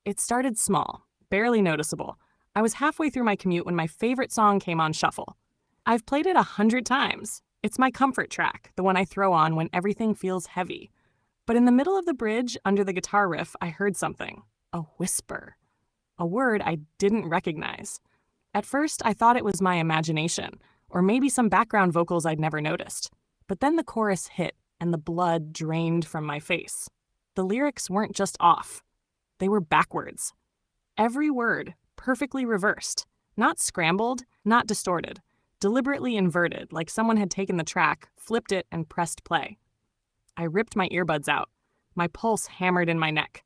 It started small, barely noticeable. I was halfway through my commute when my favorite song came on shuffle. I've played it 100 times. It's my comfort track, the one I throw on when everything feels heavy. But in the middle of the bridge, under the guitar riff, I heard something. A whisper. A word I didn't recognize. At first, I thought it was my imagination, or maybe some background vocals I'd never noticed. But then the chorus hit, and the blood drained from my face. The lyrics weren't just off, they were backwards. Every word perfectly reversed, not scrambled, not distorted, deliberately inverted, like someone had taken the track, flipped it, and pressed play. I ripped my earbuds out. My pulse hammered in my neck.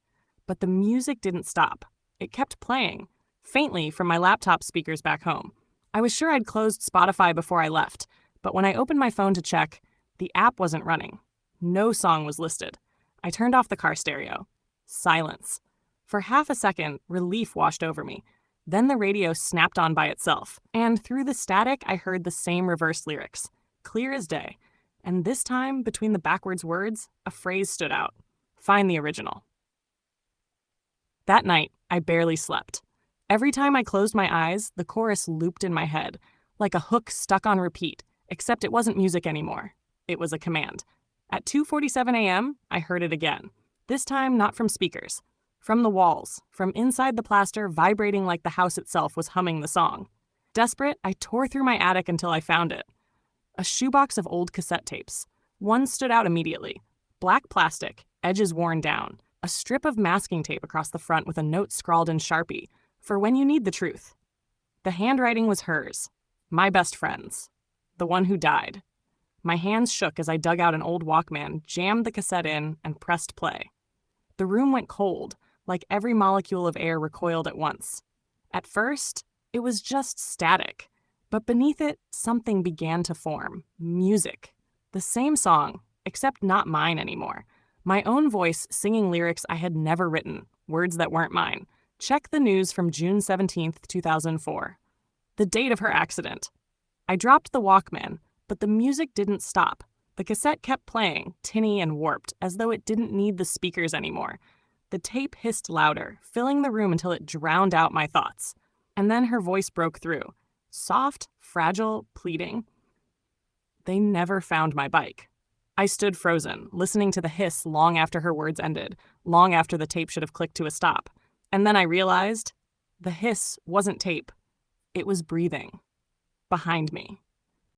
But the music didn't stop. It kept playing, faintly from my laptop speakers back home. I was sure I'd closed Spotify before I left, but when I opened my phone to check, the app wasn't running. No song was listed. I turned off the car stereo. Silence. For half a second, relief washed over me. Then the radio snapped on by itself, and through the static, I heard the same reversed lyrics, clear as day. And this time, between the backwards words, a phrase stood out. Find the original. That night, I barely slept. Every time I closed my eyes, the chorus looped in my head, like a hook stuck on repeat, except it wasn't music anymore. It was a command. At 2:47 a.m., I heard it again. This time, not from speakers. From the walls, from inside the plaster, vibrating like the house itself was humming the song. Desperate, I tore through my attic until I found it. A shoebox of old cassette tapes. One stood out immediately. Black plastic, edges worn down. A strip of masking tape across the front with a note scrawled in Sharpie, for when you need the truth. The handwriting was hers, my best friend's, the one who died. My hands shook as I dug out an old Walkman, jammed the cassette in, and pressed play. The room went cold, like every molecule of air recoiled at once. At first, it was just static. But beneath it, something began to form. Music. The same song, except not mine anymore. My own voice singing lyrics I had never written, words that weren't mine. Check the news from June 17th, 2004. The date of her accident. I dropped the Walkman, but the music didn't stop. The cassette kept playing, tinny and warped, as though it didn't need the speakers anymore. The tape hissed louder, filling the room until it drowned out my thoughts. And then her voice broke through. Soft, fragile, pleading. They never found my bike. I stood frozen, listening to the hiss long after her words ended, long after the tape should have clicked to a stop. And then I realized the hiss wasn't tape. It was breathing. Behind me.